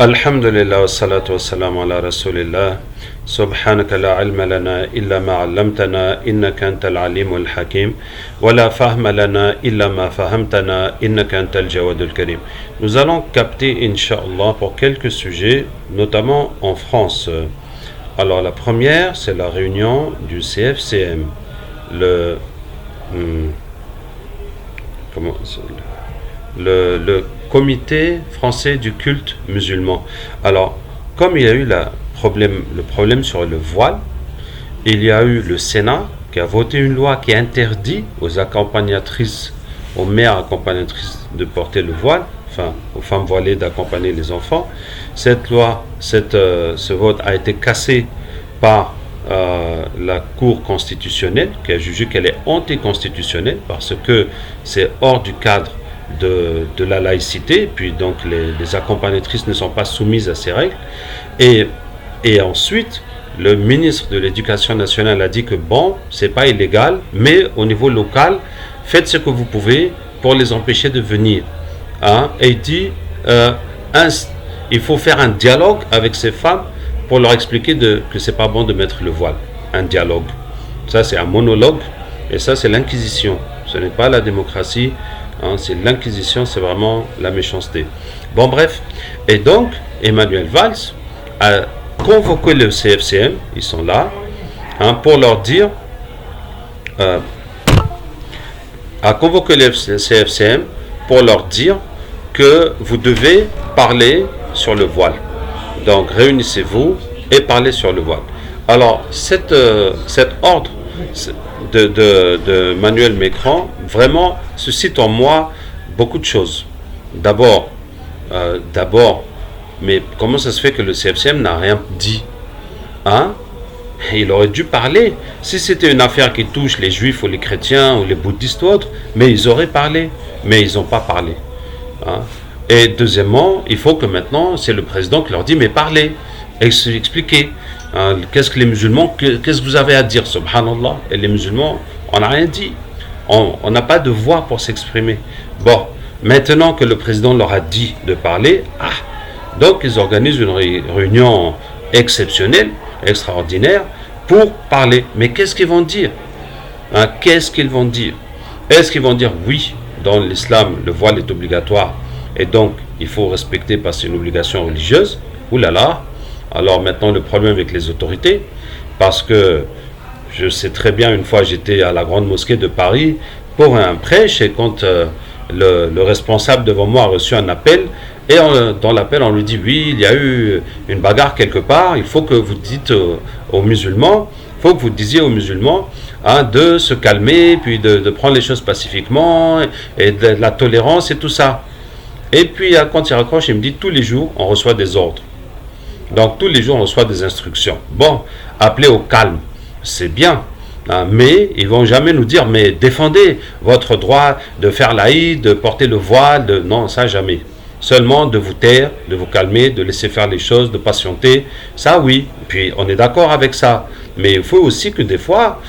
الحمد لله والصلاة والسلام على رسول الله سبحانك لا علم لنا إلا ما علمتنا إنك أنت العليم الحكيم ولا فهم لنا إلا ما فهمتنا إنك أنت الجواد الكريم. Nous allons capter Inch'Allah pour quelques sujets, notamment en France. Alors la première, c'est la réunion du CFCM, le comment le comité français du culte musulman. Alors, comme il y a eu le problème sur le voile, il y a eu le Sénat qui a voté une loi qui interdit aux accompagnatrices, aux mères accompagnatrices de porter le voile, enfin aux femmes voilées d'accompagner les enfants. Cette loi, ce vote a été cassé par la Cour constitutionnelle qui a jugé qu'elle est anticonstitutionnelle parce que c'est hors du cadre de la laïcité, puis donc les accompagnatrices ne sont pas soumises à ces règles. Et ensuite, le ministre de l'Éducation nationale a dit que bon, c'est pas illégal, mais au niveau local, faites ce que vous pouvez pour les empêcher de venir. Hein? Et il dit, il faut faire un dialogue avec ces femmes pour leur expliquer que c'est pas bon de mettre le voile. Un dialogue. Ça, c'est un monologue, et ça, c'est l'inquisition. Ce n'est pas la démocratie. C'est l'inquisition, c'est vraiment la méchanceté. Bon, bref. Et donc, Emmanuel Valls a convoqué le CFCM, ils sont là, pour leur dire, a convoqué le CFCM pour leur dire que vous devez parler sur le voile. Donc, réunissez-vous et parlez sur le voile. Alors, cet ordre de Emmanuel Macron vraiment suscite en moi beaucoup de choses. D'abord, mais comment ça se fait que le CFCM n'a rien dit? Il aurait dû parler. Si c'était une affaire qui touche les juifs ou les chrétiens ou les bouddhistes ou autres, mais ils auraient parlé. Mais ils n'ont pas parlé. Et deuxièmement, il faut que maintenant, c'est le président qui leur dit, mais parlez, expliquez. Qu'est-ce que les musulmans, qu'est-ce que vous avez à dire, subhanallah? Et les musulmans, on n'a rien dit. On n'a pas de voix pour s'exprimer. Bon, maintenant que le président leur a dit de parler, donc ils organisent une réunion exceptionnelle, extraordinaire, pour parler. Mais qu'est-ce qu'ils vont dire? Qu'est-ce qu'ils vont dire? Est-ce qu'ils vont dire oui, dans l'islam, le voile est obligatoire, et donc il faut respecter parce que c'est une obligation religieuse? Ouh là là! Alors maintenant, le problème avec les autorités, parce que je sais très bien, une fois j'étais à la grande mosquée de Paris pour un prêche, et quand le responsable devant moi a reçu un appel, et dans l'appel on lui dit oui, il y a eu une bagarre quelque part, il faut que vous dites aux musulmans, de se calmer, puis de prendre les choses pacifiquement, et de la tolérance et tout ça. Et puis quand il raccroche, il me dit tous les jours on reçoit des ordres. Donc tous les jours on reçoit des instructions. Bon, appelez au calme, c'est bien, mais ils vont jamais nous dire mais défendez votre droit de faire l'Aïd, de porter le voile, non, ça jamais. Seulement de vous taire, de vous calmer, de laisser faire les choses, de patienter, ça oui, puis on est d'accord avec ça. Mais il faut aussi que des fois,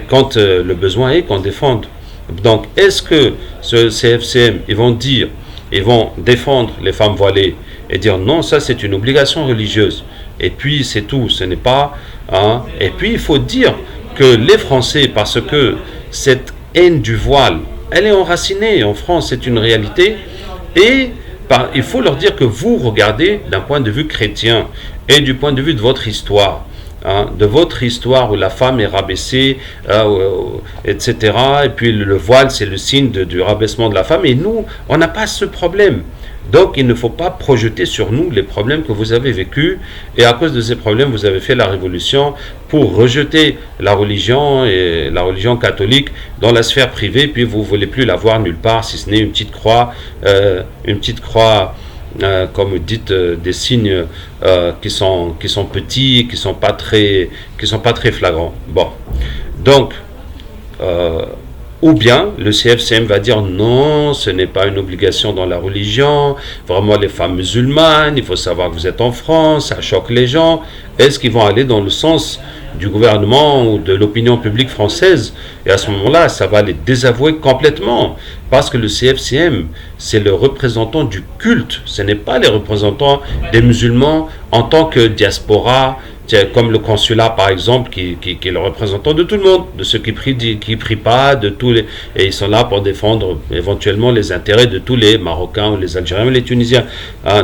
quand le besoin est, qu'on défende. Donc est-ce que ce CFCM, ils vont défendre les femmes voilées et dire non, ça c'est une obligation religieuse, et puis c'est tout, ce n'est pas et puis il faut dire que les Français, parce que cette haine du voile, elle est enracinée en France, c'est une réalité, et il faut leur dire que vous regardez d'un point de vue chrétien et du point de vue de votre histoire, où la femme est rabaissée, etc. Et puis le voile, c'est le signe du rabaissement de la femme. Et nous, on n'a pas ce problème. Donc, il ne faut pas projeter sur nous les problèmes que vous avez vécus. Et à cause de ces problèmes, vous avez fait la révolution pour rejeter la religion et la religion catholique dans la sphère privée. Puis vous ne voulez plus la voir nulle part, si ce n'est une petite croix, comme vous dites, des signes qui sont petits, qui sont pas très flagrants. Bon, donc Ou bien le CFCM va dire non, ce n'est pas une obligation dans la religion, vraiment les femmes musulmanes, il faut savoir que vous êtes en France, ça choque les gens. Est-ce qu'ils vont aller dans le sens du gouvernement ou de l'opinion publique française? Et à ce moment-là, ça va les désavouer complètement. Parce que le CFCM, c'est le représentant du culte. Ce n'est pas les représentants des musulmans en tant que diaspora, comme le consulat par exemple, qui est le représentant de tout le monde, de ceux qui prient pas, de tous les, et ils sont là pour défendre éventuellement les intérêts de tous les Marocains ou les Algériens ou les Tunisiens.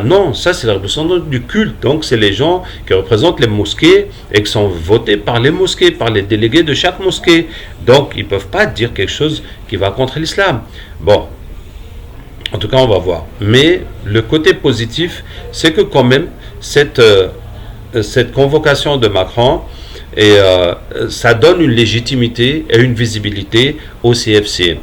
Non, ça c'est le représentant du culte, donc c'est les gens qui représentent les mosquées et qui sont votés par les mosquées, par les délégués de chaque mosquée. Donc ils ne peuvent pas dire quelque chose qui va contre l'islam. Bon, en tout cas on va voir. Mais le côté positif, c'est que quand même cette convocation de Macron, et ça donne une légitimité et une visibilité au CFCM.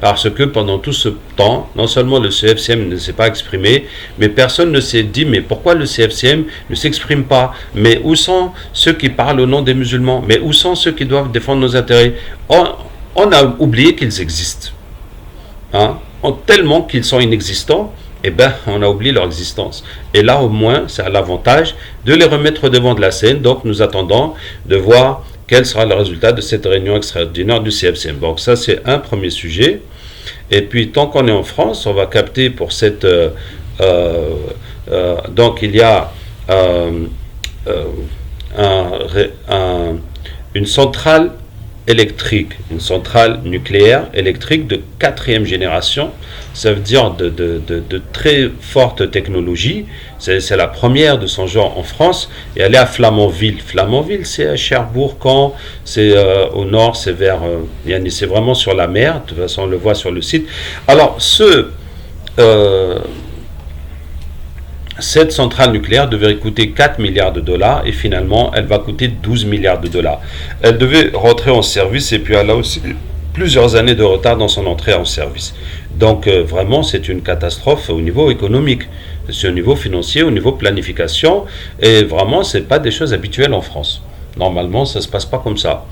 Parce que pendant tout ce temps, non seulement le CFCM ne s'est pas exprimé, mais personne ne s'est dit, mais pourquoi le CFCM ne s'exprime pas? Mais où sont ceux qui parlent au nom des musulmans? Mais où sont ceux qui doivent défendre nos intérêts? On a oublié qu'ils existent. Tellement qu'ils sont inexistants, on a oublié leur existence. Et là, au moins, c'est à l'avantage de les remettre devant de la scène. Donc, nous attendons de voir quel sera le résultat de cette réunion extraordinaire du CFCM. Donc, ça, c'est un premier sujet. Et puis, tant qu'on est en France, on va capter pour cette... donc, il y a une centrale électrique, une centrale nucléaire électrique de 4e génération. Ça veut dire de très forte technologie. C'est la première de son genre en France, et elle est à Flamanville. Flamanville, c'est à Cherbourg-Camp, c'est au nord, c'est vers, c'est vraiment sur la mer. De toute façon, on le voit sur le site. Alors, cette centrale nucléaire devait coûter 4 milliards de dollars et finalement elle va coûter 12 milliards de dollars. Elle devait rentrer en service et puis elle a aussi plusieurs années de retard dans son entrée en service. Donc vraiment c'est une catastrophe au niveau économique, c'est au niveau financier, au niveau planification, et vraiment c'est pas des choses habituelles en France. Normalement ça se passe pas comme ça.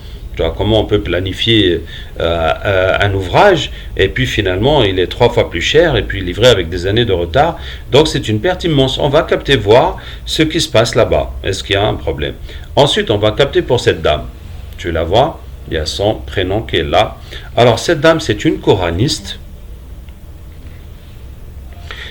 Comment on peut planifier un ouvrage et puis finalement il est 3 fois plus cher et puis livré avec des années de retard. Donc c'est une perte immense. On va capter voir ce qui se passe là-bas. Est-ce qu'il y a un problème? Ensuite on va capter pour cette dame. Tu la vois? Il y a son prénom qui est là. Alors cette dame c'est une coraniste.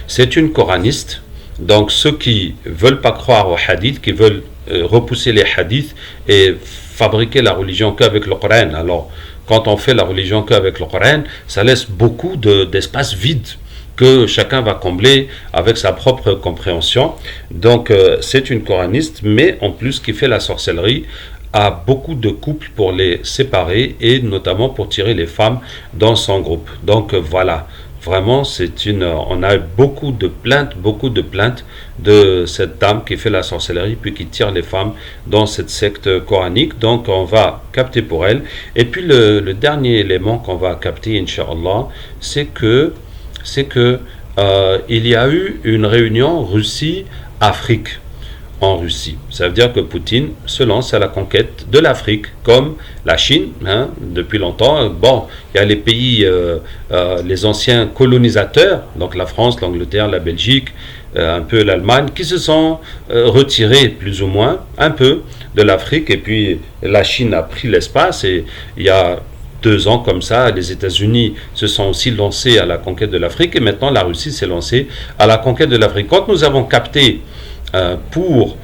C'est une coraniste. Donc ceux qui veulent pas croire aux hadiths, qui veulent repousser les hadiths et fabriquer la religion qu'avec le Coran. Alors, quand on fait la religion qu'avec le Coran, ça laisse beaucoup d'espace vide que chacun va combler avec sa propre compréhension. Donc, c'est une coraniste, mais en plus qui fait la sorcellerie à beaucoup de couples pour les séparer et notamment pour tirer les femmes dans son groupe. Donc, voilà. Vraiment, on a eu beaucoup de plaintes de cette dame qui fait la sorcellerie puis qui tire les femmes dans cette secte coranique. Donc, on va capter pour elle. Et puis, le dernier élément qu'on va capter, Inch'Allah, c'est que il y a eu une réunion Russie-Afrique en Russie. Ça veut dire que Poutine se lance à la conquête de l'Afrique, comme la Chine, depuis longtemps. Bon, il y a les pays, les anciens colonisateurs, donc la France, l'Angleterre, la Belgique, un peu l'Allemagne, qui se sont retirés plus ou moins, un peu, de l'Afrique, et puis la Chine a pris l'espace, et il y a 2 ans comme ça, les États-Unis se sont aussi lancés à la conquête de l'Afrique, et maintenant la Russie s'est lancée à la conquête de l'Afrique. Quand nous avons capté pour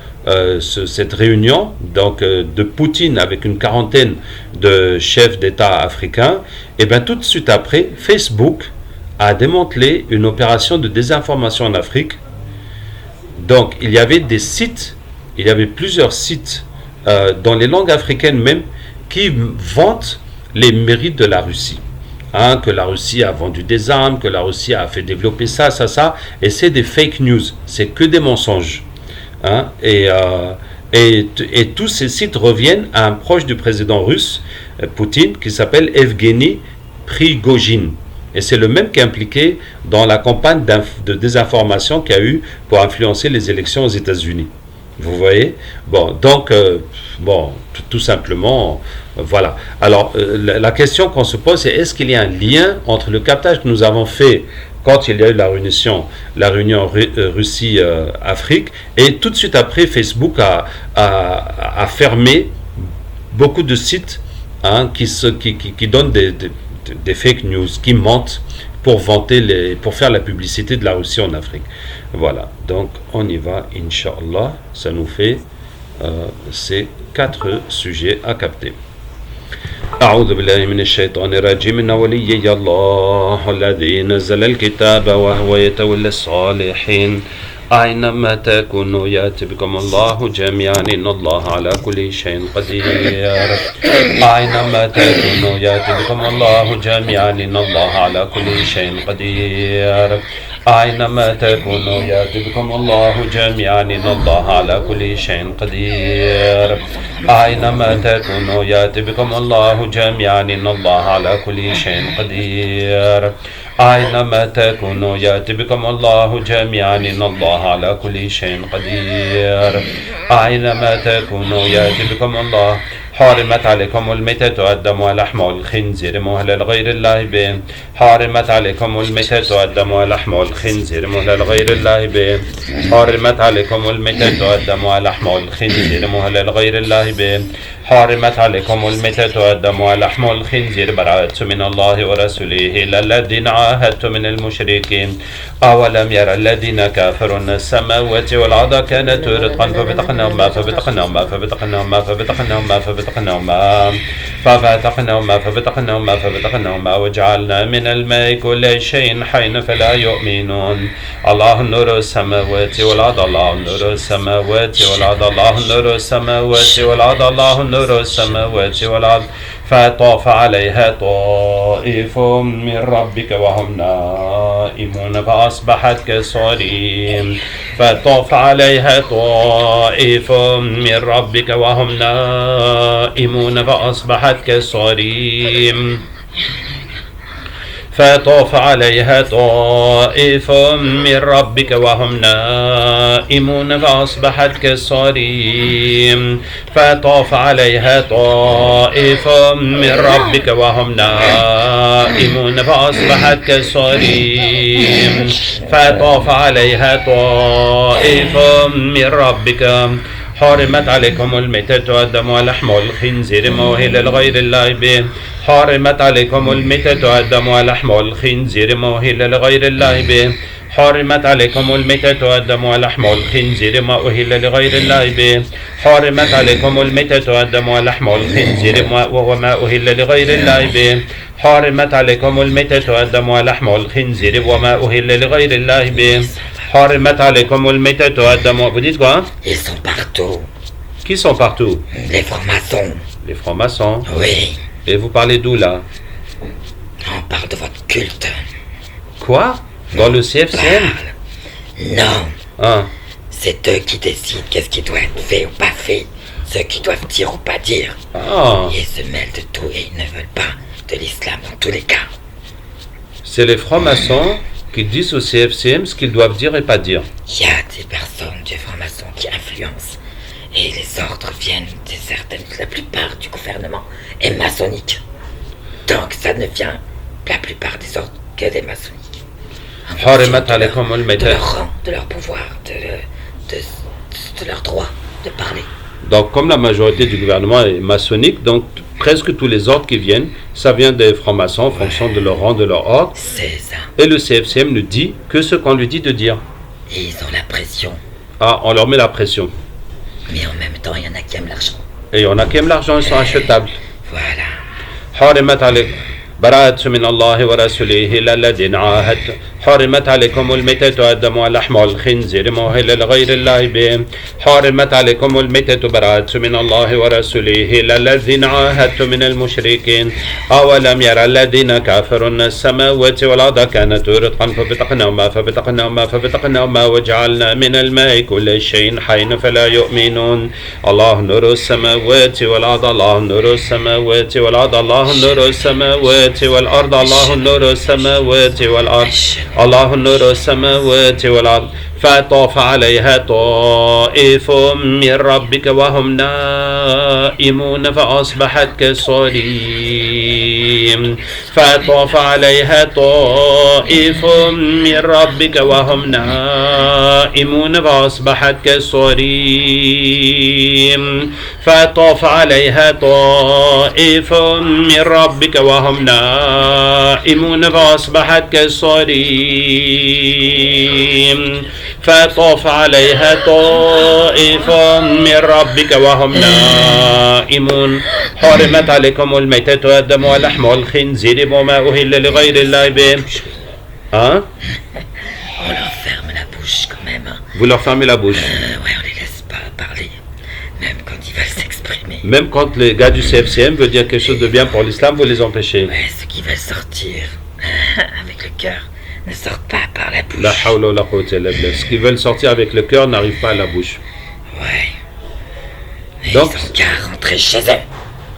cette réunion donc de Poutine avec une quarantaine de chefs d'État africains, et bien tout de suite après, Facebook a démantelé une opération de désinformation en Afrique. Donc il y avait des sites, il y avait plusieurs sites dans les langues africaines même qui vantent les mérites de la Russie. Que la Russie a vendu des armes, que la Russie a fait développer ça, et c'est des fake news, c'est que des mensonges. Et tous ces sites reviennent à un proche du président russe, Poutine, qui s'appelle Evgeny Prigojine. Et c'est le même qui est impliqué dans la campagne de désinformation qu'il y a eu pour influencer les élections aux États-Unis. Vous voyez? Bon, donc, tout simplement, voilà. Alors, la question qu'on se pose, c'est est-ce qu'il y a un lien entre le captage que nous avons fait quand il y a eu la réunion Russie-Afrique, et tout de suite après, Facebook a fermé beaucoup de sites qui donnent des fake news, qui mentent pour faire la publicité de la Russie en Afrique. Voilà, donc on y va, Inch'Allah, ça nous fait ces 4 sujets à capter. أعوذ بالله من الشيطان الرجيم إن وليي الله الذي نزل الكتاب وهو يتولى الصالحين أينما تكونوا يأتي بكم الله جميعا إن الله على كل شيء قدير أينما تكونوا يأتي بكم الله جميعا إن الله على كل شيء قدير أينما تكونوا يأتي بكم الله جميعا إن الله على كل شيء قدير أينما تكونوا يأتي بكم الله جميعا إن الله على كل شيء قدير أينما تكونوا يأتي بكم الله جميعا إن الله على كل شيء قدير أينما تكونوا يأتي بكم الله حرمت عليكم الميتة والدم ولحم الخنزير مهلا لغير الله به حرمت عليكم الميتة والدم ولحم الخنزير مهلا لغير الله به حرمت عليكم الميتة والدم ولحم الخنزير مهلا لغير الله به حرمت عليكم الميتة والدم ولحم الخنزير براءة من الله ورسوله إلى الذين عاهدتم من المشركين أولم يرى الذين كافروا أن السماوات والأرض كانت رتقا ففتقناهما ففتقناهما ففتقناهما ففتقناهما ففتقناهما ففتقناهما ففتقناهما ففتقناهما وجعلنا من الماء كل شيء حي فلا يؤمنون الله نور السماوات والأرض الله نور السماوات والأرض الله نور السماوات والأرض الله نور السماوات والأرض فطاف عليها طائف من ربك وهم نائمون فأصبحت كالصريم فطاف عليها طائف من ربك وهم نائمون فأصبحت كالصريم فطاف عليها طائف من ربك وهم نائمون فأصبحت كالصريم فطاف عليها طائف من ربك وهم نائمون فأصبحت كالصريم فطاف عليها طائف من ربك حرمت عليكم الميتة والدم ولحم الخنزير موهلا لغير الله به حرمت عليكم الميتة والدم ولحم الخنزير موهلا لغير الله به حرمت عليكم الميتة والدم ولحم الخنزير ما أهل لغير الله به حرمت عليكم الميتة والدم ولحم الخنزير وما أهل لغير الله به حرمت عليكم الميتة والدم ولحم الخنزير وما أهل لغير الله به حرمت عليكم الميتة والدم. Vous dites quoi? Ils sont partout. Qui sont partout? Les francs-maçons. Les francs-maçons? Oui. Et vous parlez d'où là? On parle de votre culte. Quoi? Dans le CFCM? Non. Hein? C'est eux qui décident qu'est-ce qui doit être fait ou pas fait. Ceux qui doivent dire ou pas dire. Ah. Ils se mêlent de tout et ils ne veulent pas de l'islam dans tous les cas. C'est les francs-maçons qui disent au CFCM ce qu'ils doivent dire et pas dire. Il y a des personnes des francs-maçons qui influencent. Et les ordres viennent la plupart du gouvernement est maçonnique. Donc ça ne vient la plupart des ordres que des maçonniques. De leur rang, de leur pouvoir, de leur droit de parler. Donc comme la majorité du gouvernement est maçonnique, donc presque tous les ordres qui viennent, ça vient des francs-maçons en fonction de leur rang, de leur ordre. C'est ça. Et le CFCM ne dit que ce qu'on lui dit de dire. Et ils ont la pression. Ah, on leur met la pression. Mais en même temps, il y en a qui aiment l'argent. Et il y en a qui aiment l'argent, ils sont achetables. Voilà. حرمت عليكم براءة من الله ورسوله إلى الذين عاهدتم حرمت عليكم الميتة والدم ولحم الخنزير موهلا لغير الله به حرمت عليكم الميتة براءة من الله ورسوله إلى الذين عاهدتم من المشركين أولم يرى الذين كفروا أن السماوات والأرض كانت رتقا ففتقناهما وجعلنا من الماء كل شيء حي فلا يؤمنون الله نور السماوات والأرض الله نور السماوات والأرض الله نور السماوات والأرض الله نور السماوات والأرض الله نور السماوات والأرض فطاف عليها طائف من ربك وهم نائمون فأصبحت كالصريم فطاف عليها طائف من ربك وهم نائمون فأصبحت كالصريم فطاف عليها طائف من ربك وهم نائمون فأصبحت كالصريم فطاف عليها طائف من ربك وهم نائمون حرمت عليكم الميتة والدم واللحم والخنزير وما أهل لغير الله به. Hein? On leur ferme la bouche quand même. Vous leur fermez la bouche. Ouais, on les laisse pas parler. Même quand ils veulent s'exprimer. Même quand les gars du CFCM veulent dire quelque chose de bien pour l'islam, vous les empêchez. Ouais, ceux qui veulent sortir avec le cœur ne sortent pas par la bouche. La hawla wa la quwwata illa billah. Ce qu'ils veulent sortir avec le cœur n'arrive pas à la bouche. Ouais. Et Donc, ils ont qu'à rentrer chez eux.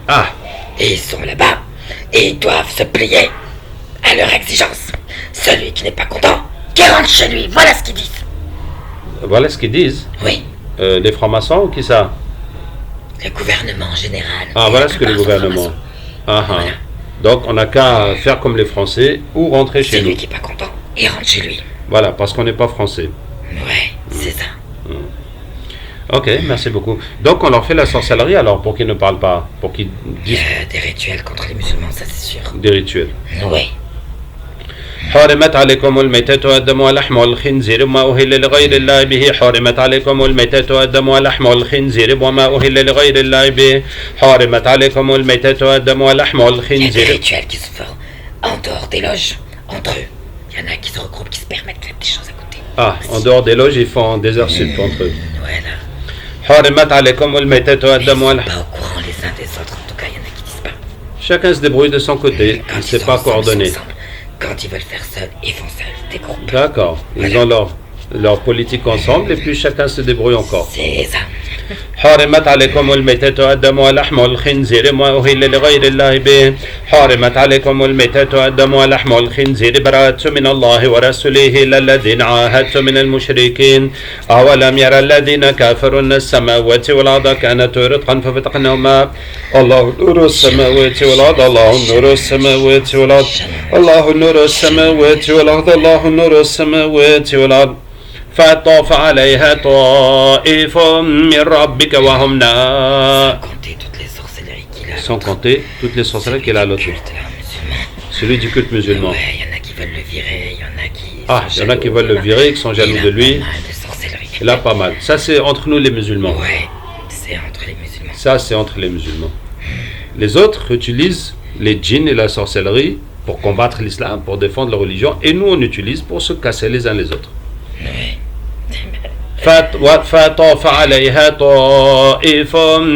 Ah, Et ils sont là-bas. Et ils doivent se plier à leurs exigences. Celui qui n'est pas content, qui rentre chez lui. Voilà ce qu'ils disent. voilà ce qu'ils disent. Oui. Les francs-maçons ou qui ça? Le gouvernement en général. Ah, voilà ce que le gouvernement. Ah, ah. Voilà. Donc, on n'a qu'à faire comme les Français ou rentrer chez Celui nous. qui n'est pas content, il rentre chez lui. Voilà, parce qu'on n'est pas français. Ouais, c'est ça. Ok, merci beaucoup. Donc, on leur fait la sorcellerie alors pour qu'ils ne parlent pas, pour qu'ils Il y disent a des rituels contre les musulmans, ça c'est sûr. des rituels. Oui. حرمت عليكم الميتة والدم واللحم والخنزير وما أهل لغير الله به حرمت عليكم الميتة والدم واللحم والخنزير وما أهل لغير الله به حرمت عليكم الميتة والدم واللحم Il y a des والخنزير. rituels qui se font en dehors des loges, entre eux. Il y en a qui se regroupent, qui se permettent de faire des choses à côté. Ah, en dehors des loges, ils font des heures sup entre eux. Voilà. حرمت عليكم الميتة Mais ils والدم sont واللحم. pas au courant les uns des autres, en tout cas, il y en a qui disent pas. Chacun se débrouille de son côté, il Quand ne s'est sont pas ensemble, coordonné. ils sont ensemble. Quand ils veulent faire seuls, ils font seuls, des groupes. D'accord, ils ont leur politique ensemble et puis chacun se débrouille encore. C'est ça. حرمت عليكم الميتة والدم واللحم والخنزير ما أهل لغير الله به حرمت عليكم الميتة والدم واللحم والخنزير براءة من الله ورسوله إلى الذين عاهدتم من المشركين أولم يرى الذين كفروا أن السماوات والأرض كانتا رتقا ففتقناهما الله نور السماوات والأرض الله نور السماوات والأرض الله نور السماوات والأرض الله نور السماوات والأرض فطاف عليها طائف من ربك وهم Sans compter toutes les sorcelleries qu'il a. sans compter toutes les sorcelleries qu'il a à l'autre. Culte, là, musulman. Celui du culte musulman. Ouais, il y en a qui veulent le virer, il y en a qui. Ah, il y en a qui veulent le virer, qui sont jaloux de lui. Il a pas mal de sorcellerie. Il a pas mal. Ça, c'est entre nous les musulmans. Ouais, c'est entre les musulmans. Ça, c'est entre les musulmans. Les autres utilisent les djinns et la sorcellerie pour combattre l'islam, pour défendre la religion. Et nous, on utilise pour se casser les uns les autres. Ouais. فطاف عليها طائف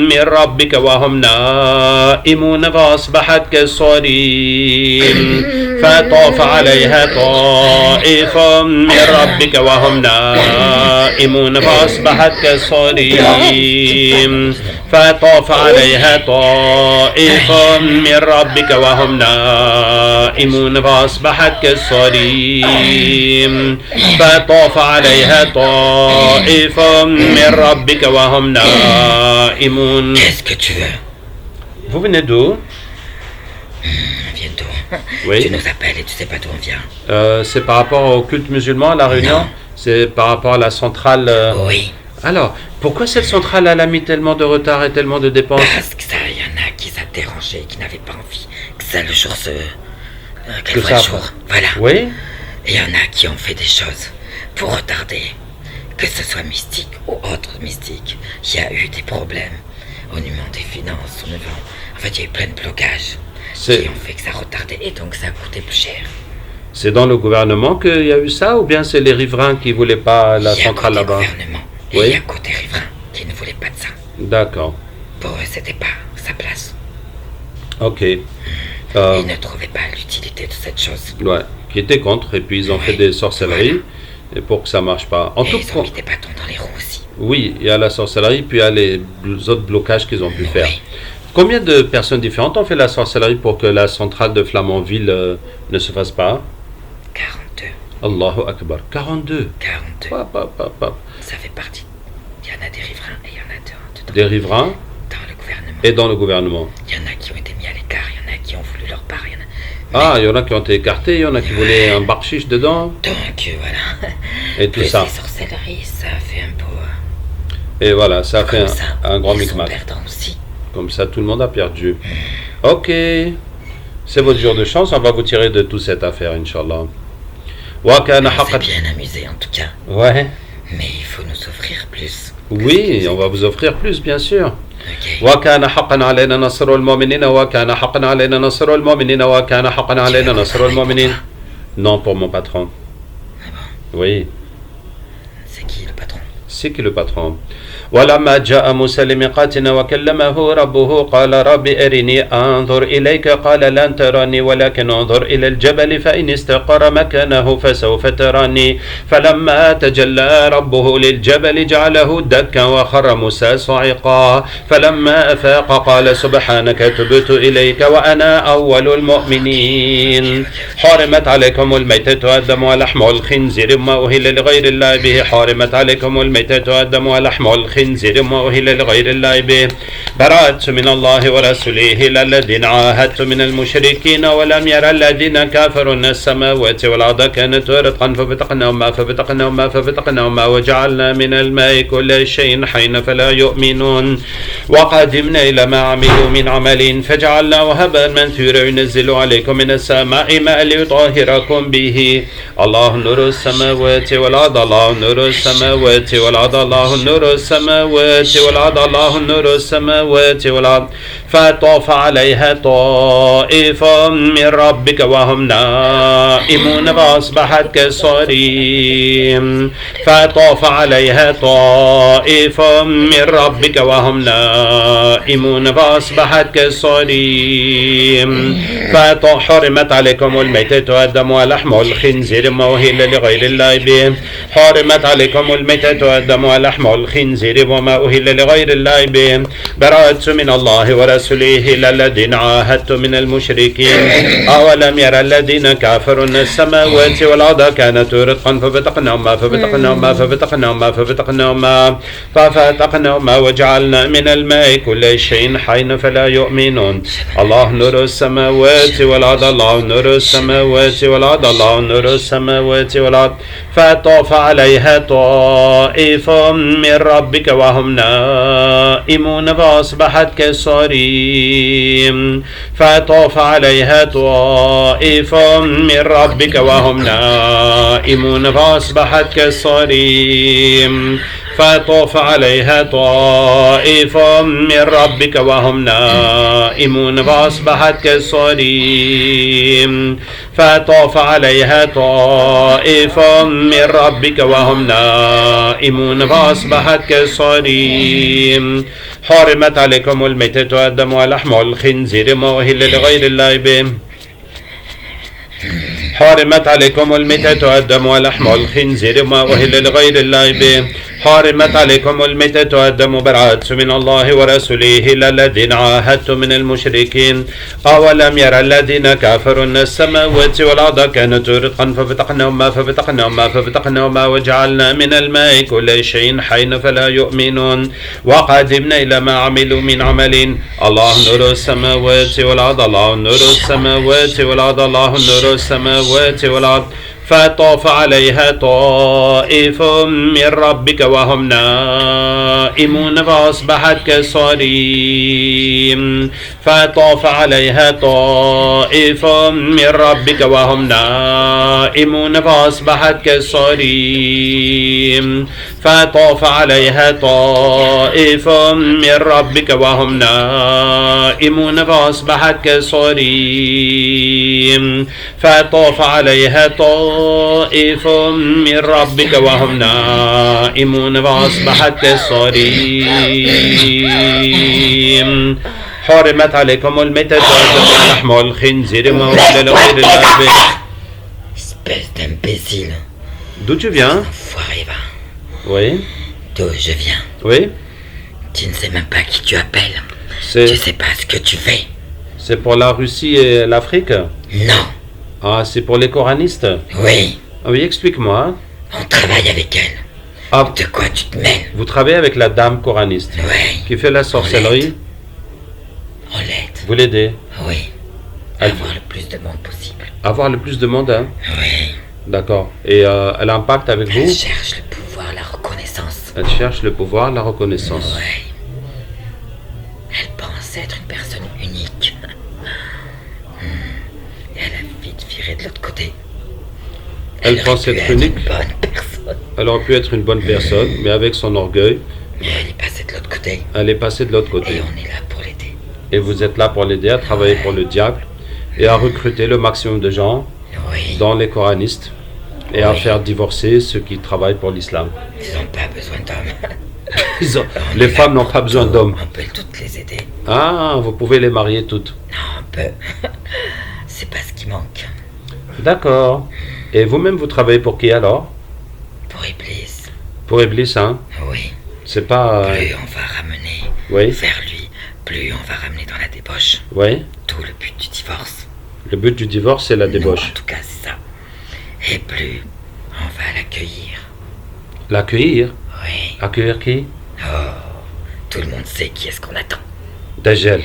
من ربك وهم نائمون فأصبحت كالصريم فطاف عليها طائف من ربك وهم نائمون فأصبحت كالصريم فطاف عليها طائف من ربك وهم نائمون فأصبحت كالصريم فطاف عليها طائف من ربك وهم نائمون. Qu'est-ce que tu veux? Vous venez d'où? On vient d'où? Oui. Tu nous appelles et tu sais pas d'où on vient. C'est par rapport au culte musulman à La Réunion? Non. C'est par rapport à la centrale. Oui. Alors, pourquoi cette centrale elle a mis tellement de retard et tellement de dépenses? Parce que ça, il y en a qui ça dérangeait, qui n'avaient pas envie que ça le jour se. Qu'elle Que voit ça- le jour. Voilà. Oui. Et il y en a qui ont fait des choses pour retarder. Que ce soit mystique ou autre mystique. Il y a eu des problèmes au niveau des finances, au niveau. En fait, il y a eu plein de blocages C'est qui ont fait que ça retardait et donc ça a coûté plus cher. c'est dans le gouvernement qu'il y a eu ça ou bien c'est les riverains qui voulaient pas la Il y a centrale côté là-bas? gouvernement et Oui. il y a côté riverain qui ne voulait pas de ça. D'accord. Pour eux, c'était pas sa place. Ok. Ils ne trouvaient pas l'utilité de cette chose. Ouais. Qui étaient contre et puis ils ont fait des sorcelleries et pour que ça marche pas. En Et tout ils cas, ont mis des bâtons dans les roues aussi. oui, il y a la sorcellerie puis il y a les autres blocages qu'ils ont pu faire. Oui. Combien de personnes différentes ont fait la sorcellerie pour que la centrale de Flamanville ne se fasse pas? 42. Allahu Akbar. 42. 42. Hop, hop, hop, hop. Ça fait partie. Il y en a des riverains et il y en a dedans. Des riverains Dans le gouvernement. et dans le gouvernement. Il y en a qui ont été mis à l'écart, il y en a qui ont voulu leur part, il y en a. Ah, il y en a qui ont été écartés, il y en a qui voulaient un bakshish dedans, Donc voilà. et tout Plus ça. les sorcelleries, ça fait un peu. Et voilà, ça a fait Comme ça, un grand ils sont micmac. perdants aussi. Comme ça, tout le monde a perdu. Ok. C'est votre jour de chance, on va vous tirer de toute cette affaire, Inch'Allah. Wa kana On s'est haqqan. bien amusé en tout cas. Ouais. Mais il faut nous offrir plus. Oui, on va vous offrir plus, bien sûr. Ok. وكان حقا علينا نصر المؤمنين وكان حقا علينا نصر المؤمنين وكان حقا علينا نصر المؤمنين. Non, pour mon patron. Oui, C'est qui le patron? c'est qui le patron? ولما جاء موسى لميقاتنا وكلمه ربه قال رب أرني أنظر إليك قال لن تراني ولكن انظر إلى الجبل فإن استقر مكانه فسوف تراني فلما تجلى ربه للجبل جعله دكا وخر موسى صعقا فلما أفاق قال سبحانك تبت إليك وأنا أول المؤمنين حرمت عليكم الميتة والدم ولحم الخنزير ما أهل لغير الله به حرمت عليكم الميتة والدم ولحم الخنزير ما أهل لغير الله به براءة من الله ورسوله إلى الذين عاهدت من المشركين ولم يرى الذين كافروا أن السماوات والأرض كانت رتقا ففتقناهما وجعلنا من الماء كل شيء حي فلا يؤمنون وقدمنا إلى ما عملوا من عمل فجعلناه هباء منثورا ينزل عليكم من السماء ماء ليطهركم به الله نور السماوات والأرض الله نور السماوات والأرض الله نور السماوات والأرض الله نور السماوات والأرض فطاف عليها طائف من ربك وهم نائمون فأصبحت كالصريم فطاف عليها طائف من ربك وهم نائمون فأصبحت كالصريم فحرمت عليكم الميتة والدم ولحم الخنزير ما أهل لغير الله به حرمت عليكم الميتة والدم ولحم الخنزير وما أهل لغير الله به براءة من الله ورسوله إلى الذين عاهدتم من المشركين أولم يرى الذين كافروا أن السماوات والأرض كانت رتقا ففتقناهما وجعلنا من الماء كل شيء حي فلا يؤمنون الله نور السماوات والأرض الله نور السماوات والأرض الله نور السماوات والأرض فطاف عليها طائف من ربك وهم نائمون فأصبحت كالصريم فطاف عليها طائف من ربك وهم نائمون فأصبحت كالصريم فطاف عليها طائف من ربك وهم نائمون فأصبحت كالصريم فطاف عليها طائف من ربك وهم نائمون فأصبحت كالصريم حرمت عليكم الميتة والدم ولحم الخنزير ما أهل لغير الله به حرمت عليكم الميتة والدم ولحم الخنزير ما أهل لغير الله به حرمت عليكم الميتة والدم براءة من الله ورسوله إلى الذين عاهدتم من المشركين أولم يرى الذين كافروا أن السماوات والأرض كانت رتقا ففتقناهما وجعلنا من الماء كل شيء حي فلا يؤمنون وقدمنا إلى ما عملوا من عمل الله نور السماوات والأرض الله نور السماوات والأرض الله نور السماوات والأرض فطاف عليها طائف من ربك وهم نائمون فأصبحت كالصريم فطاف عليها طائف من ربك وهم نائمون فأصبحت كالصريم فطاف عليها طائف من ربك وهم نائمون فأصبحت كالصريم فطاف عليها طائف من ربك وهم نائمون فأصبحت كالصريم حرمت عليكم الميتة والدم ولحم الخنزير ما أهل لغير الله به. Espèce d'imbécile. D'où tu viens? Enfoiré, va. Oui. D'où je viens. Oui. Tu ne sais même pas qui tu appelles. C'est Tu sais pas ce que tu fais. c'est pour la Russie et l'Afrique? Non. Ah, c'est pour les coranistes? Oui. Ah oui, explique-moi. On travaille avec elle. Ah, De quoi tu te mêles? vous travaillez avec la dame coraniste Ouais. qui fait la sorcellerie. On l'aide. Vous l'aidez. Oui. Elle- Avoir le plus de monde possible. Avoir le plus de monde, hein? Oui. D'accord. Et elle a un pacte avec vous? Elle cherche le pouvoir, la reconnaissance. Elle cherche le pouvoir, la reconnaissance. Ouais. Elle pense être une personne unique. Et elle a vite viré de l'autre côté. Elle aurait pense pu être unique. une bonne personne. Elle aurait pu être une bonne personne, mais avec son orgueil, Mais elle est passée de l'autre côté. elle est passée de l'autre Et côté. on est là pour l'aider. Et vous êtes là pour l'aider à travailler pour le diable et à recruter le maximum de gens Oui. dans les coranistes et à Oui. faire divorcer ceux qui travaillent pour l'islam. Ils n'ont pas besoin d'hommes. Les femmes n'ont pas besoin d'hommes. On peut toutes les aider. Ah, vous pouvez les marier toutes. Non, on peut. C'est pas ce qui manque. D'accord. Et vous-même, vous travaillez pour qui alors? Pour Iblis. Pour Iblis, hein? Oui. C'est pas... Plus on va ramener Oui, vers lui, plus on va ramener dans la débauche. oui. Tout le but du divorce. Le but du divorce, c'est la Nous, débauche. en tout cas, c'est ça. Et plus on va l'accueillir. L'accueillir? Oui. Accueillir qui? Oh, tout le monde sait qui est-ce qu'on attend. Dajjal.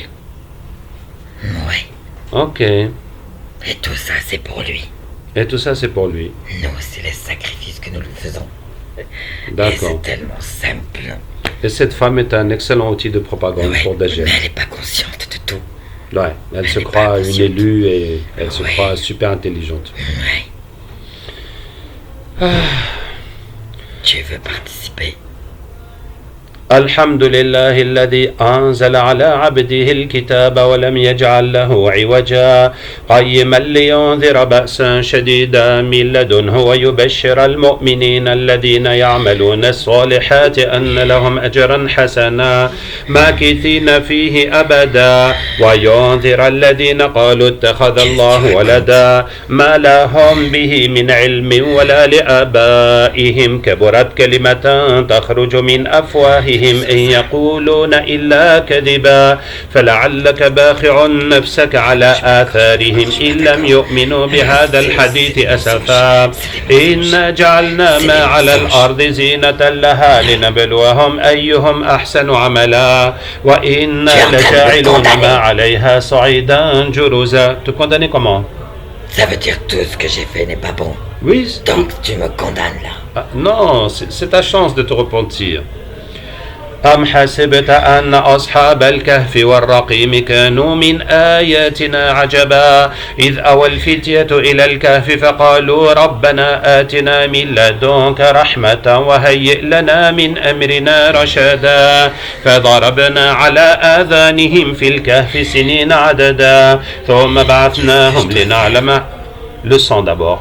Oui. Ok. Et tout ça, c'est pour lui. Et tout ça, c'est pour lui. Nous, c'est les sacrifices que nous lui faisons. Et D'accord. c'est tellement simple. Et cette femme est un excellent outil de propagande Ouais, pour mais Dajjal. elle n'est pas consciente de tout. Ouais, elle se n'est croit pas une consciente. élue et elle se Ouais. croit super intelligente. Oui. Tu veux participer? الحمد لله الذي أنزل على عبده الكتاب ولم يجعل له عوجا قيما لينذر بأسا شديدا من لدنه ويبشر المؤمنين الذين يعملون الصالحات أن لهم أجرا حسنا ماكثين فيه أبدا وينذر الذين قالوا اتخذ الله ولدا ما لهم به من علم ولا لآبائهم كبرت كلمة تخرج من أفواههم إن يقولون إلا كذبا فلعلك باخع نفسك على آثارهم إن لم يؤمنوا بهذا الحديث أسفا إنا جعلنا ما على الأرض زينة لها لنبلوهم أيهم أحسن عملا وإنا لجاعلون ما عليها صعيدا جرزا. Te condamner comment? Ça veut dire tout ce que j'ai fait n'est pas bon. Oui, Donc tu me condamnes là. Ah, non, c'est ta chance de te repentir. أم حسبت أن أصحاب الكهف والرقيم كانوا من آياتنا عجبا إذ أوى الفتية إلى الكهف فقالوا ربنا آتنا من لدنك رحمة وهيئ لنا من أمرنا رشدا فضربنا على آذانهم في الكهف سنين عددا ثم بعثناهم لنعلم le sang d'abord.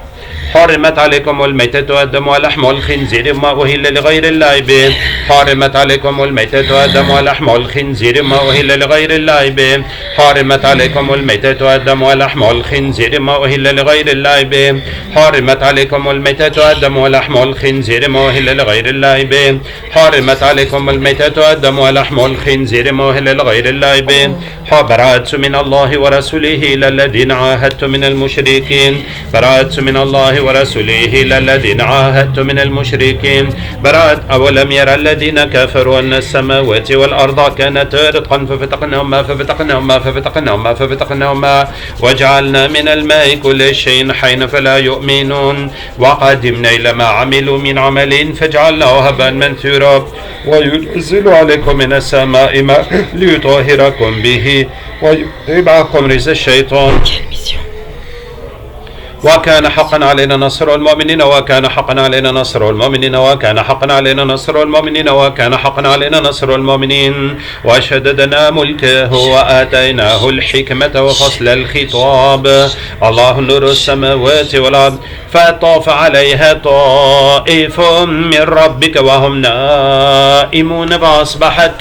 حرمت عليكم الميتة والدم ولحم الخنزير ما أهل لغير الله به حرمت عليكم الميتة والدم ولحم الخنزير ما أهل لغير الله به حرمت عليكم الميتة والدم ولحم الخنزير ما أهل لغير الله به حرمت عليكم الميتة والدم ولحم الخنزير ما أهل لغير الله به حرمت عليكم الميتة والدم ولحم الخنزير ما أهل لغير الله به براءة من الله ورسوله إلى الذين عاهدتم من المشركين براءة من الله ورسوله إلى الذين عاهدت من المشركين براءة أولم يرى الذين كفروا أن السماوات والأرض كانتا رتقا ففتقناهما وجعلنا من الماء كل شيء حي فلا يؤمنون وقدمنا إلى ما عملوا من عمل فجعلناه هباء منثورا وينزل عليكم من السماء ماء ليطهركم به ويذهب عنكم رجز الشيطان Quelle mission? وكان حقا علينا نصر المؤمنين وكان حقا علينا نصر المؤمنين وكان حقا علينا نصر المؤمنين وكان حقا علينا نصر المؤمنين وشددنا ملكه وآتيناه الحكمة وفصل الخطاب الله نور السماوات والأرض فطاف عليها طائف من ربك وهم نائمون فأصبحت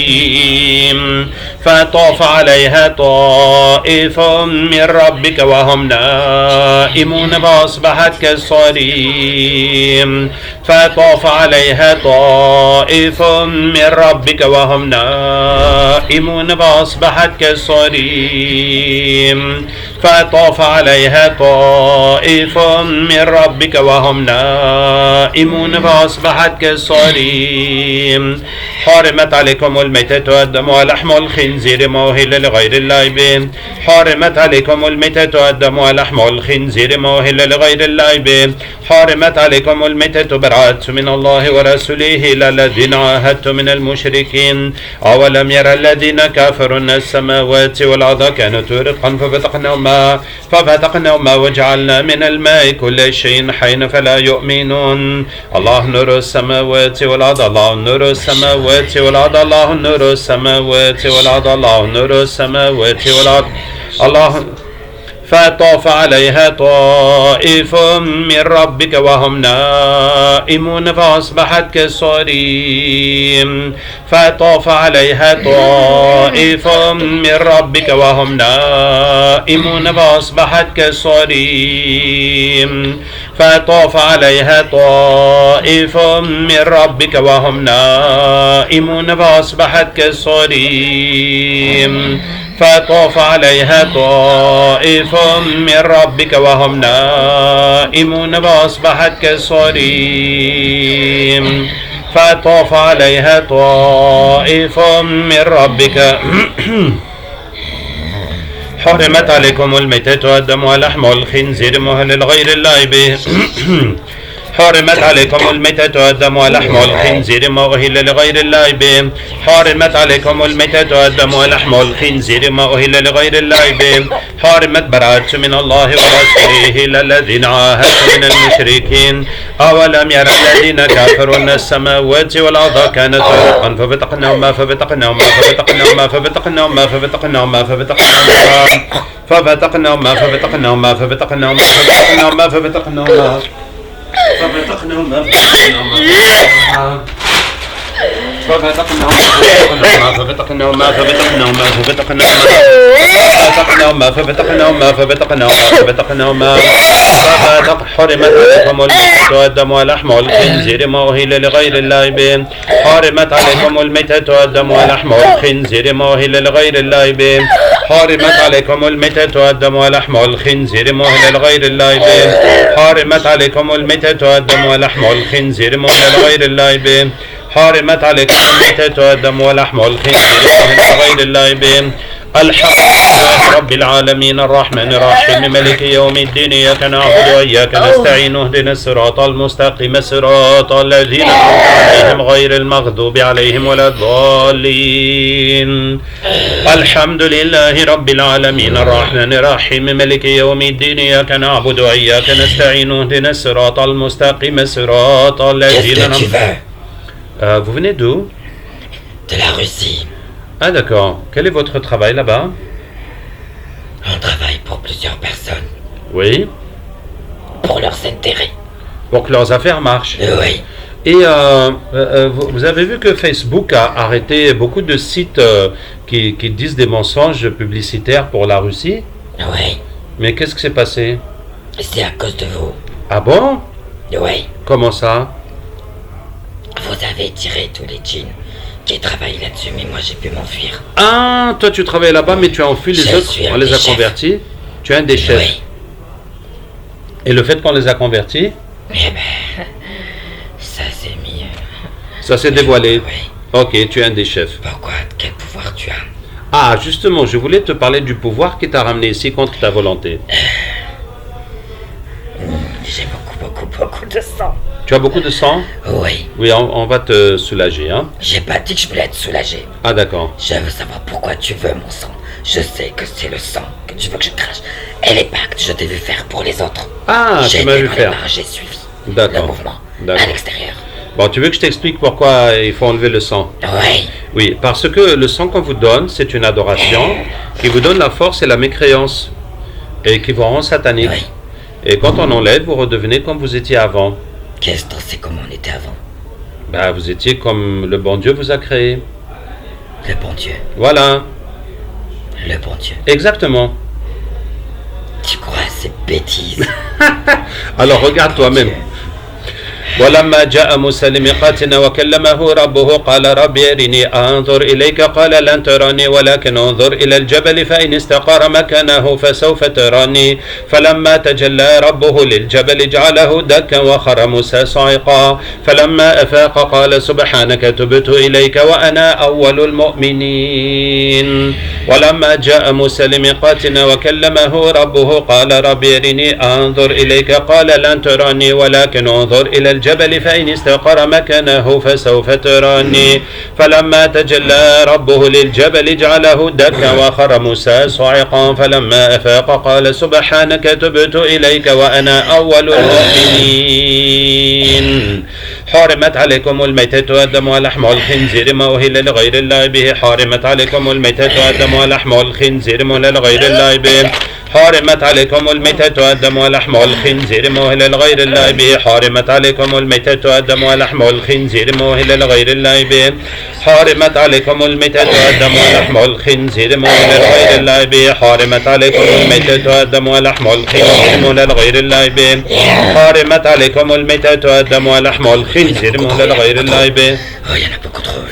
كالصريم فطاف عليها طائف من ربك وهم نائمون نائمون فأصبحت كالصريم فطاف عليها طائف من ربك وهم نائمون فأصبحت كالصريم فطاف عليها طائف من ربك وهم نائمون فأصبحت كالصريم حرمت عليكم الميتة والدم ولحم الخنزير ما أهل لغير الله به حرمت عليكم الميتة والدم ولحم الخنزير ما أهل لغير الله به حرمت عليكم الميتة براءة من الله ورسوله إلى الذين عاهدتم من المشركين أولم يرى الذين كفروا أن السماوات والأرض كانت رتقا ففتقناهما وجعلنا من الماء كل شيء حي فلا يؤمنون الله نور السماوات والأرض الله نور السماوات والأرض الله نور السماوات والأرض الله نور السماوات والأرض الله فطاف عليها طائف من ربك وهم نائمون فأصبحت كالصريم فطاف عليها طائف من ربك وهم نائمون فأصبحت كالصريم فطاف عليها طائف من ربك وهم نائمون فأصبحت كالصريم فطاف عليها طائف من ربك وهم نائمون فأصبحت كالصريم فطاف عليها طائف من ربك حرمت عليكم الميتة والدم ولحم الخنزير مهل لغير الله به حرمت عليكم الميتة والدم ولحم الخنزير ما أهل لغير الله به حرمت عليكم الميتة والدم ولحم الخنزير ما أهل لغير الله به حرمت براءة من الله ورسوله إلى الذين عاهدتم من المشركين أولم يرى الذين كفروا أن السماوات والأرض كانت رتقا ففتقناهما ففتقناهما ففتقناهما ففتقناهما ففتقناهما ففتقناهما ففتقناهما ففتقناهما ففتقناهما ففتقناهما ففتقناهما ففتقناهما حرمت عليكم الميتة والدم ولحم الخنزير ما أهل لغير الله به حرمت عليكم الميتة والدم ولحم الخنزير ما أهل لغير الله به حرمت عليكم الميتة والدم ولحم الخنزير ما أهل لغير الله به حرمت عليكم الميتة والدم ولحم الخنزير ما أهل لغير الله به حرمت عليكم الميتة والدم ولحم الخنزير ما غير الله به الحمد لله رب العالمين الرحمن الرحيم مالك يوم الدين إياك نعبد وإياك نستعين اهدنا الصراط المستقيم صراط الذين أنعمت عليهم غير المغضوب عليهم ولا الضالين الحمد لله رب العالمين الرحمن الرحيم مالك يوم الدين إياك نعبد وإياك نستعين اهدنا الصراط المستقيم صراط الذين أنعمت vous venez d'où? De la Russie. Ah d'accord. Quel est votre travail là-bas? On travaille pour plusieurs personnes. Oui. Pour leurs intérêts. Pour que leurs affaires marchent. Oui. Et vous avez vu que Facebook a arrêté beaucoup de sites qui disent des mensonges publicitaires pour la Russie? Oui. Mais qu'est-ce qui s'est passé? C'est à cause de vous. Ah bon? Oui. Comment ça? Vous avez tiré tous les djinns qui travaillent là-dessus, mais moi j'ai pu m'enfuir. Ah, toi tu travailles là-bas, mais tu as enfui les autres, on les a convertis. Tu es un des chefs. Oui. Et le fait qu'on les a convertis? Eh ben, ça s'est mis... Ça s'est dévoilé. Oui. Ok, tu es un des chefs. Pourquoi? Quel pouvoir tu as? Ah, justement, je voulais te parler du pouvoir qui t'a ramené ici contre ta volonté. J'ai beaucoup de sang. Tu as beaucoup de sang? Oui. Oui, on va te soulager, hein? J'ai pas dit que je voulais être soulagé. Ah, d'accord. Je veux savoir pourquoi tu veux mon sang. Je sais que c'est le sang que tu veux que je crache. Et les pactes, je t'ai vu faire pour les autres. Ah, tu m'as vu faire. J'ai suivi D'accord. le mouvement à l'extérieur. Bon, tu veux que je t'explique pourquoi il faut enlever le sang? Oui. Oui, parce que le sang qu'on vous donne, c'est une adoration qui vous donne la force et la mécréance et qui vous rend satanique. Oui. Et quand on enlève, vous redevenez comme vous étiez avant. Qu'est-ce que c'est comment on était avant? Ben, vous étiez comme le bon Dieu vous a créé. Le bon Dieu. Voilà. Le bon Dieu. Exactement. Tu crois ça? ces bêtises. Alors regarde toi-même. ولما جاء موسى لميقاتنا وكلمه ربه قال رب أرني أنظر إليك قال لن تراني ولكن انظر إلى الجبل فإن استقر مكانه فسوف تراني فلما تجلى ربه للجبل جعله دكا وخر موسى صعقا فلما أفاق قال سبحانك تبت إليك وأنا أول المؤمنين ولما جاء موسى لميقاتنا وكلمه ربه قال رب أرني أنظر إليك قال لن تراني ولكن انظر إلى الجبل فإن استقر مكانه فسوف تراني فلما تجلى ربه للجبل جعله دكا وخر موسى صاعقا فلما أفاق قال سبحانك تبت إليك وأنا أول المؤمنين حرمت عليكم الميتة والدم ولحم الخنزير ما أهل لغير الله به حرمت عليكم الميتة والدم ولحم الخنزير ما أهل لغير الله به حرمت عليكم الميتة والدم ولحم الخنزير ما أهل لغير الله به حرمت عليكم الميتة والدم ولحم الخنزير ما أهل لغير الله به حرمت عليكم الميتة والدم ولحم الخنزير ما أهل لغير الله به حرمت عليكم الميتة والدم ولحم الخنزير ما أهل لغير الله به حرمت عليكم الميتة والدم ولحم الخنزير ما أهل لغير الله به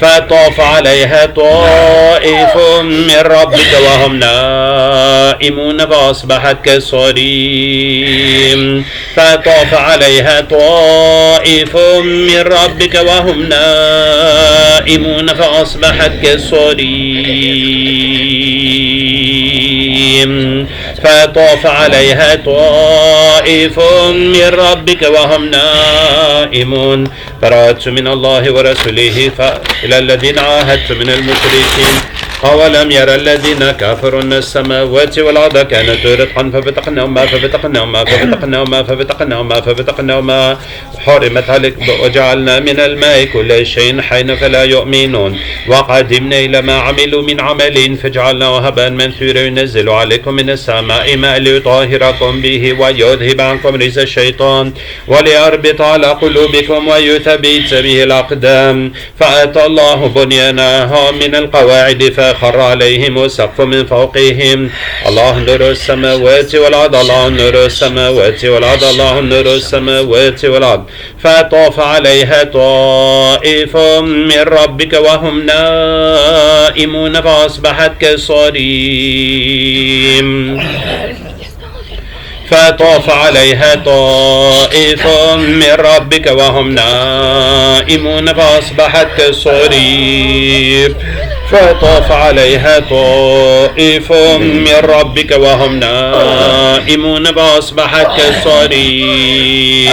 فطاف عليها طائف من ربك وهم نائمون فأصبحت كالصريم فطاف عليها طائف من ربك وهم نائمون فأصبحت كالصريم فطاف عليها طائف من ربك وهم نائمون برأت من الله ورسوله إلى الذين عاهدت من المشركين أولم يرى الذين كفروا أن السماوات والأرض كانت رتقا ففتقناهما حرمت عليك وجعلنا من الماء كل شيء حين فلا يؤمنون وقدمنا إلى ما عملوا من عمل فجعلناه هباء منثورا ينزل عليكم من السماء ماء ليطهركم به ويذهب عنكم رجس الشيطان وليربط على قلوبكم ويثبت به الأقدام فأتى الله بنيانها من القواعد فخر عليهم السقف من فوقهم الله نور السماوات والأرض الله نور السماوات والأرض الله نور السماوات والأرض فطاف عليها طائف من ربك وهم نائمون فأصبحت كالصريم فطاف عليها طائف من ربك وهم نائمون فأصبحت كالصريم فطاف عليها طائف من ربك وهم نائمون فأصبحت كالصريم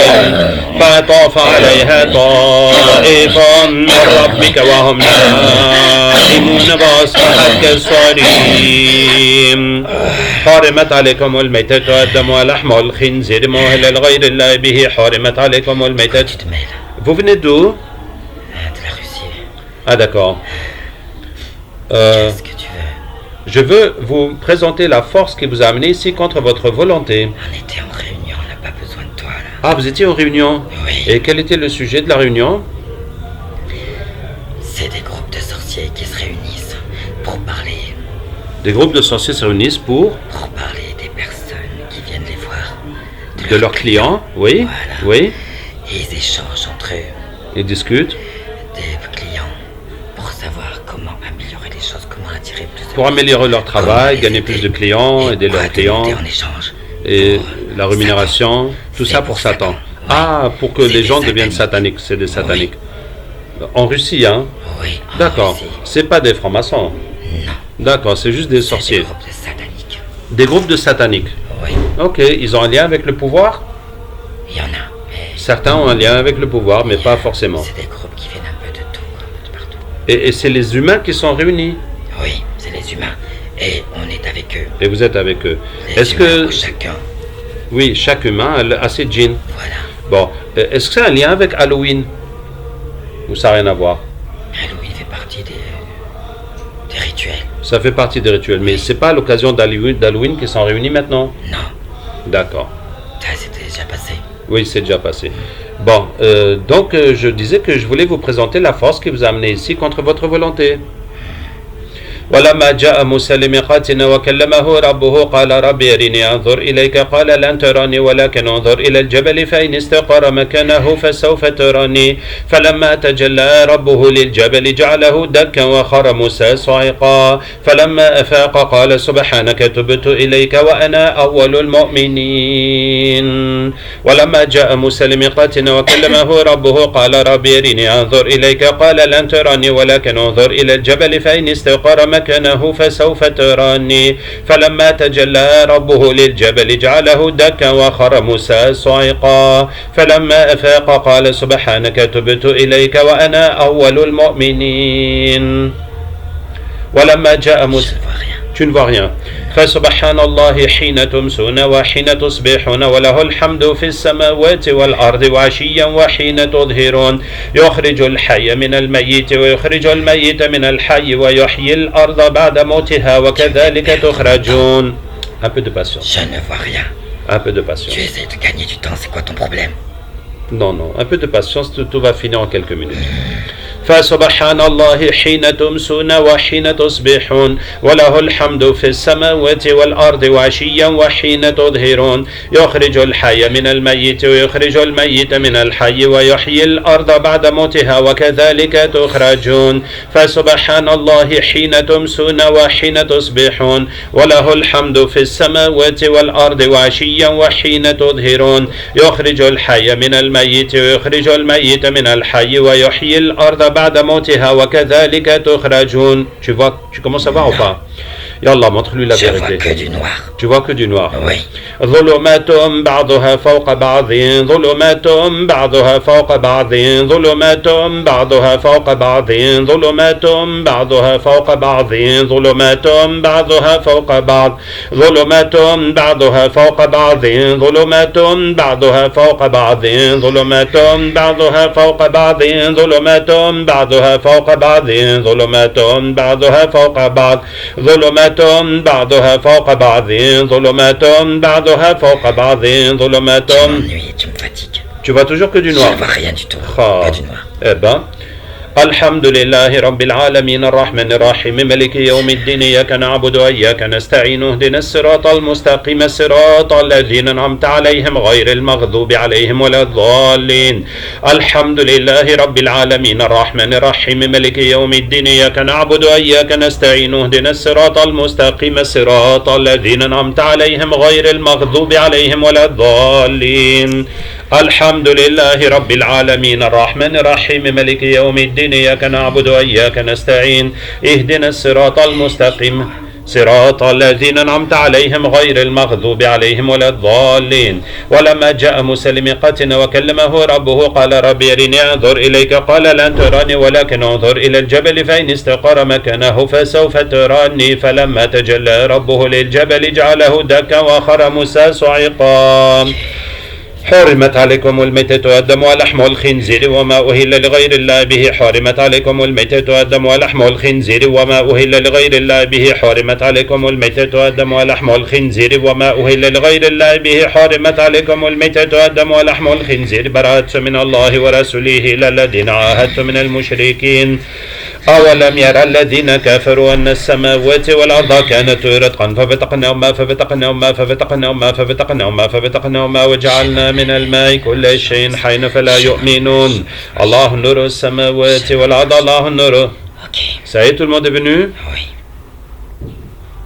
فطاف عليها طائف من ربك وهم نائمون فأصبحت كالصريم حرمت عليكم الميتة والدم ولحم الخنزير ما أهل لغير الله به حرمت عليكم الميتة. Vous venez d'où? De la Russie. Ah d'accord. Qu'est-ce que tu veux? Je veux vous présenter la force qui vous a amené ici contre votre volonté. On était en réunion, on n'a pas besoin de toi là. Ah, vous étiez en réunion? Oui. Et quel était le sujet de la réunion? C'est des groupes de sorciers qui se réunissent pour parler. Des groupes de sorciers se réunissent pour parler des personnes qui viennent les voir. De leurs clients, oui, voilà. Oui. Et ils échangent entre eux. Ils discutent. Des clients pour savoir comment améliorer les choses, comment attirer plus de pour améliorer leur travail, gagner plus de clients, aider leurs clients, en échange, et la rémunération, tout ça pour Satan. Oui. Ah, pour que les gens deviennent sataniques, c'est des sataniques. Oui. En Russie, hein? Oui. D'accord. C'est pas des francs-maçons. Non. D'accord, c'est juste des sorciers. Des groupes de sataniques. Des groupes de sataniques. Oui. Ok, ils ont un lien avec le pouvoir? Il y en a. Certains ont un lien avec le pouvoir, mais pas forcément. C'est des groupes qui viennent un peu de tout, de partout. Et c'est les humains qui sont réunis? Oui, c'est les humains. Et on est avec eux. Et vous êtes avec eux. Est-ce que chacun? Oui, chaque humain a ses djinns. Voilà. Bon, est-ce que c'est un lien avec Halloween? Ou ça n'a rien à voir? Halloween fait partie des rituels. Ça fait partie des rituels, mais c'est pas à l'occasion d'Halloween qu'ils sont réunis maintenant? Non. D'accord. Ça, c'était déjà passé. Oui, c'est déjà passé. Bon, donc je disais que je voulais vous présenter la force qui vous a amené ici contre votre volonté. ولما جاء موسى لميقاتنا وكلمه ربه قال رب أرني أنظر إليك قال لن تراني ولكن انظر إلى الجبل فإن استقر مكانه فسوف تراني فلما تجلى ربه للجبل جعله دكا وخر موسى صعقا فلما أفاق قال سبحانك تبت إليك وأنا أول المؤمنين ولما جاء موسى لميقاتنا وكلمه ربه قال رب أرني أنظر إليك قال لن تراني ولكن انظر إلى الجبل فإن استقر مكانه فسوف تراني فلما تجلى ربه للجبل جعله دكا وخر موسى صعقا فلما أفاق قال سبحانك تبت إليك وأنا أول المؤمنين ولما جاء موسى Tu ne vois rien. فسبحان الله حين تمسون وحين تصبحون وله الحمد في السماوات والأرض وعشيا وحين تظهرون يخرج الحي من الميت ويخرج الميت من الحي ويحيي الأرض بعد موتها وكذلك تخرجون. Un peu de patience. Je ne vois rien. Un peu de patience. Tu essaies de gagner du temps, c'est quoi ton problème? Non, non, un peu de patience, tout va finir en quelques minutes. فسبحان الله حين تمسون وحين تصبحون وله الحمد في السماوات والأرض وعشيا وحين تظهرون يخرج الحي من الميت ويخرج الميت من الحي ويحيي الأرض بعد موتها وكذلك تخرجون فسبحان الله حين تمسون وحين تصبحون وله الحمد في السماوات والأرض وعشيا وحين تظهرون يخرج الحي من الميت ويخرج الميت من الحي ويحيي الأرض بعد موتها وكذلك تخرجون. Tu commences à voir ou pas? Yallah, montre-lui la vérité. Je vois que du noir. Tu vois que du noir. Oui. ظلمات بعضها فوق بعض ظلمات بعضها فوق بعض ظلمات بعضها فوق بعض ظلمات بعضها فوق بعض ظلمات بعضها فوق بعض ظلمات بعضها فوق بعض ظلمات بعضها فوق بعض ظلمات بعضها فوق بعض ظلمات بعضها فوق بعض ظلمات بعضها فوق بعض ظلمات بعضها فوق بعض ظلمات بعضها فوق بعض ظلمات. Tu m'ennuies, tu me fatigues. Tu vois toujours que du noir. Je ne vois rien du tout. Que du noir. Eh ben, الحمد لله رب العالمين الرحمن الرحيم مالك يوم الدين إياك نعبد وإياك نستعين اهدنا الصراط المستقيم صراط الذين أنعمت عليهم غير المغضوب عليهم ولا الضالين الحمد لله رب العالمين الرحمن الرحيم مالك يوم الدين إياك نعبد وإياك نستعين اهدنا الصراط المستقيم صراط الذين أنعمت عليهم غير المغضوب عليهم ولا الضالين الحمد لله رب العالمين الرحمن الرحيم مالك يوم الدين إياك نعبد وإياك نستعين اهدنا الصراط المستقيم صراط الذين أنعمت عليهم غير المغضوب عليهم ولا الضالين ولما جاء موسى لميقاتنا وكلمه ربه قال رب أرني أنظر إليك قال لن تراني ولكن انظر إلى الجبل فإن استقر مكانه فسوف تراني فلما تجلى ربه للجبل جعله دكا وخر موسى صعقا حرمت عليكم الميتة والدم ولحم الخنزير وما أهل لغير الله به حرمت عليكم الميتة والدم ولحم الخنزير وما أهل لغير الله به حرمت عليكم الميتة والدم ولحم الخنزير وما أهل لغير الله به حرمت عليكم الميتة والدم ولحم الخنزير براءة من الله ورسوله إلى الذين عاهدتم من المشركين أولم يرى الذين كفروا أن السماوات والأرض كانت رتقا ففتقناهما ففتقناهما وجعلنا من الماء كل شيء حي فلا يؤمنون الله نور السماوات والأرض الله النور. Ça y est, tout le monde est venu? Oui.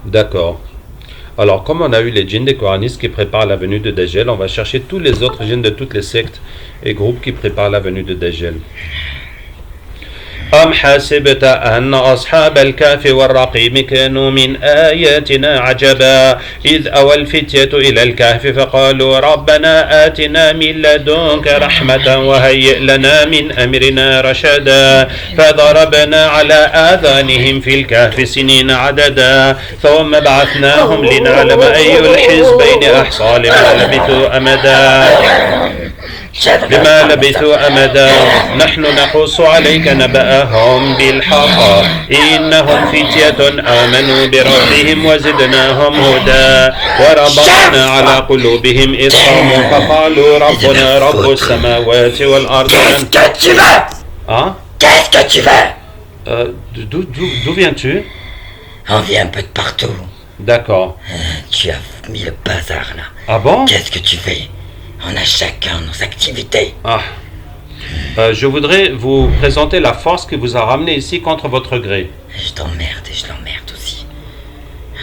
D'accord. Alors, comme on a eu les djinns des Coranistes qui préparent la venue de Dajjal, on va chercher tous les autres djinns de toutes les sectes et groupes qui préparent la venue de Dajjal. أم حسبت أن أصحاب الكهف والرقيم كانوا من آياتنا عجبا إذ أوى الفتية إلى الكهف فقالوا ربنا آتنا من لدنك رحمة وهيئ لنا من أمرنا رشدا فضربنا على آذانهم في الكهف سنين عددا ثم بعثناهم لنعلم أي الحزبين أحصى لما لبثوا أمدا بما لبثوا أمدا نحن نقص عليك نبأهم بالحق إنهم فتية آمنوا بربهم وزدناهم هدى وربطنا على قلوبهم إذ قاموا فقالوا ربنا رب السماوات والأرض. Qu'est-ce que tu veux? Hein? Qu'est-ce que tu veux? D'où viens-tu? On vient un peu de partout. D'accord. Tu as mis le bazar là. Ah bon? Qu'est-ce que tu fais? On a chacun nos activités. Ah. Je voudrais vous présenter la force qui vous a ramené ici contre votre gré. Je t'emmerde et je l'emmerde aussi.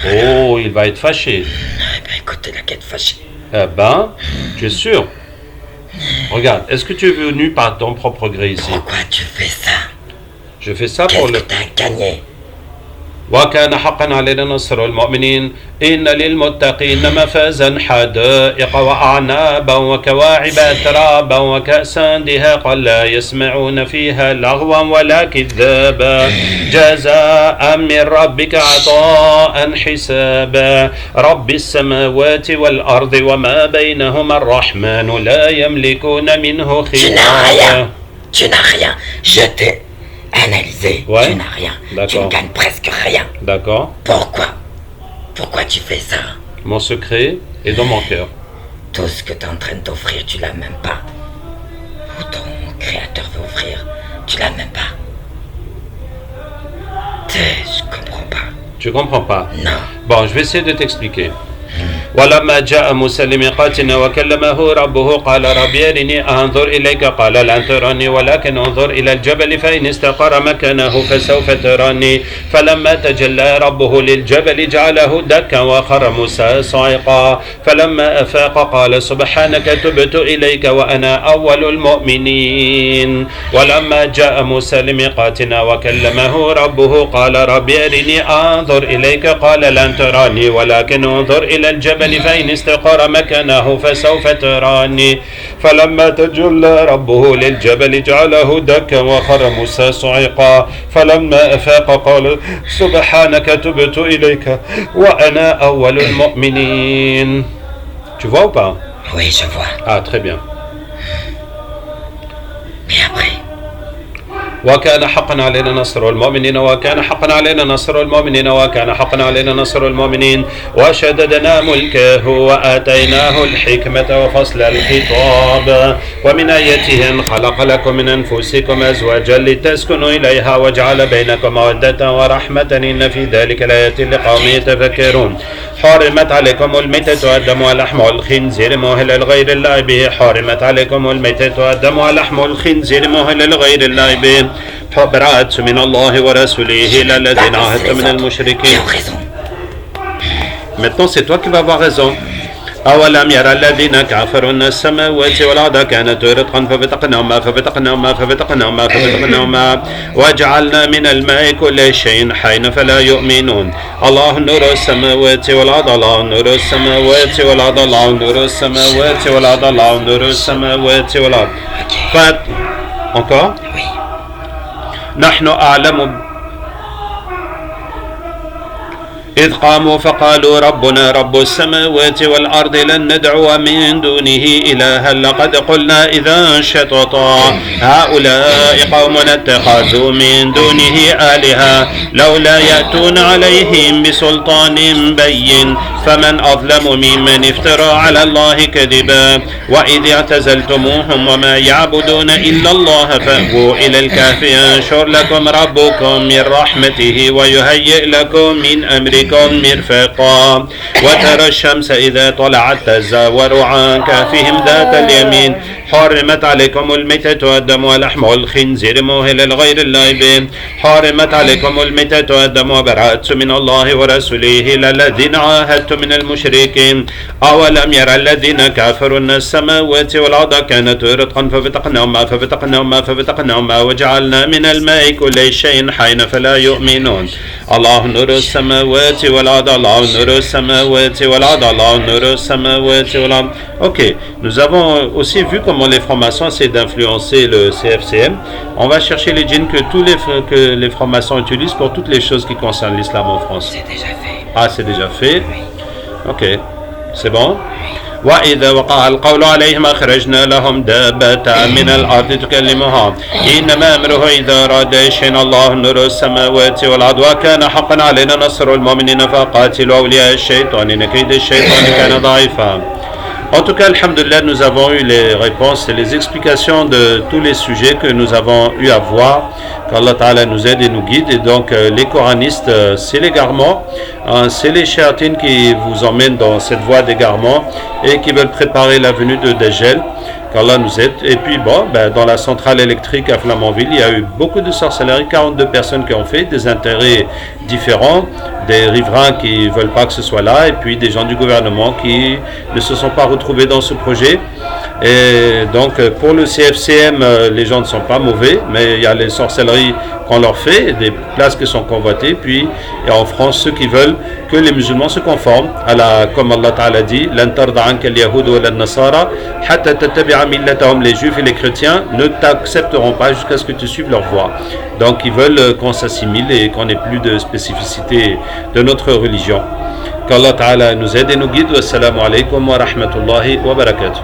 Oh, il va être fâché. Eh ben écoute, t'es la quête fâchée. Eh ben, tu es sûr? Regarde, est-ce que tu es venu par ton propre gré ici? Pourquoi tu fais ça? Je fais ça Qu'est-ce pour que le... t'as gagné? وكان حقا علينا نصر المؤمنين إن للمتقين مفازا حدائق وأعنابا وكواعب أترابا وكأسا دهاقا لا يسمعون فيها لغوا ولا كذابا جزاء من ربك عطاء حسابا رب السماوات والأرض وما بينهما الرحمن لا يملكون منه خطابا. Tu n'as rien. Je t'ai analysé. Ouais. Tu n'as rien. D'accord. Tu ne gagnes presque rien. D'accord. Pourquoi? Pourquoi tu fais ça? Mon secret est dans mon cœur. Tout ce que tu es en train d'offrir, tu l'as même pas. Ou ton créateur veut offrir, tu l'as même pas. Je comprends pas. Tu comprends pas? Non. Bon, je vais essayer de t'expliquer. ولما جاء موسى لميقاتنا وكلمه ربه قال رب أرني أنظر إليك قال لن تراني ولكن انظر إلى الجبل فإن استقر مكانه فسوف تراني فلما تجلى ربه للجبل جعله دكا وخر موسى صاعقا فلما أفاق قال سبحانك تبت إليك وأنا أول المؤمنين ولما جاء موسى لميقاتنا وكلمه ربه قال رب أرني أنظر إليك قال لن تراني ولكن انظر إلى الجبل فإن استقر مكانه فسوف تراني فلما تجلى ربه للجبل جعله دكا وخر موسى صعقا فلما أفاق قال سبحانك تبت إليك وأنا أول المؤمنين. Tu vois ou pas? Oui, je vois. Ah, très bien. Mais après? وكان حقا علينا نصر المؤمنين وكان حقا علينا نصر المؤمنين وكان حقا علينا نصر المؤمنين وشددنا ملكه وآتيناه الحكمة وفصل الخطاب ومن آياته أن خلق لكم من أنفسكم أزواجا لتسكنوا إليها وجعل بينكم مودة ورحمة إن في ذلك لآيات لقوم يتفكرون. حرمت عليكم الميتة والدم ولحم الخنزير مهل لغير الله به حرمت عليكم الميتة والدم ولحم الخنزير مهل لغير الله به براءة من الله ورسوله إلى الذين عاهدتم من المشركين. Maintenant c'est toi qui vas avoir raison. أولم يرى الذين كفروا أن السماوات والأرض كانت رتقا ففتقناهما وجعلنا من الماء كل شيء حي فلا يؤمنون. الله نور السماوات والأرض الله نور السماوات والأرض الله نور السماوات والأرض الله نور السماوات والأرض. Encore? نحن أعلم إذ قاموا فقالوا ربنا رب السماوات والأرض لن ندعو من دونه إلها لقد قلنا إذا شططا هؤلاء قوم اتخذوا من دونه آلهة لولا يأتون عليهم بسلطان بين فمن أظلم ممن افترى على الله كذبا وإذ اعتزلتموهم وما يعبدون إلا الله فأووا إلى الكهف ينشر لكم ربكم من رحمته ويهيئ لكم من أمركم مرفقا وترى الشمس إذا طلعت تزاور عن كهفهم ذات اليمين حرمت عليكم الميتة والدم ولحم الخنزير مهل لغير الله به حرمت عليكم الميتة والدم وبراءة من الله ورسوله إلى الذين عاهدتم من المشركين. أولم يرى الذين كفروا أن السماوات والأرض كانت رتقا ففتقناهما وجعلنا من الماء كل شيء حي فلا يؤمنون. الله نور السماوات والأرض الله نور السماوات والأرض الله نور السماوات والأرض. Ok, nous avons aussi vu comment les francs-maçons essaient d'influencer le CFCM. On va chercher les djinns que les francs-maçons utilisent pour toutes les choses qui concernent l'islam en France. C'est déjà fait. Ah, c'est déjà fait? Oui. Ok, c'est bon? وإذا وقع القول عليهم أخرجنا لهم دابة من الأرض تكلمهم إنما أمره إذا أراد شيئا الله نور السماوات والأرض وكان حقا علينا نصر المؤمنين فقاتلوا أولياء الشيطان إن كيد الشيطان كان ضعيفا. En tout cas, alhamdoulilah, nous avons eu les réponses et les explications de tous les sujets que nous avons eu à voir qu'Allah Ta'ala nous aide et nous guide. Et donc les coranistes, c'est l'égarement, hein, c'est les chéatines qui vous emmènent dans cette voie d'égarement et qui veulent préparer la venue de Dajjal. Qu'Allah nous aide. Et puis dans la centrale électrique à Flamanville, il y a eu beaucoup de sorcellerie, 42 personnes qui ont fait des intérêts différents, des riverains qui ne veulent pas que ce soit là, et puis des gens du gouvernement qui ne se sont pas retrouvés dans ce projet. Et donc pour le CFCM, les gens ne sont pas mauvais, mais il y a les sorcelleries qu'on leur fait, des places qui sont convoitées. Puis il y a en France ceux qui veulent que les musulmans se conforment à comme Allah Ta'ala dit, lan tarda anka al-yahud wa lan-nasara hatta tattabi'a millatahum. Les juifs et les chrétiens ne t'accepteront pas jusqu'à ce que tu suives leur voie. Donc ils veulent qu'on s'assimile et qu'on n'ait plus de spécificité de notre religion. Qu'Allah Ta'ala nous aide et nous guide. Wassalamu alaikum wa rahmatullahi wa barakatuh.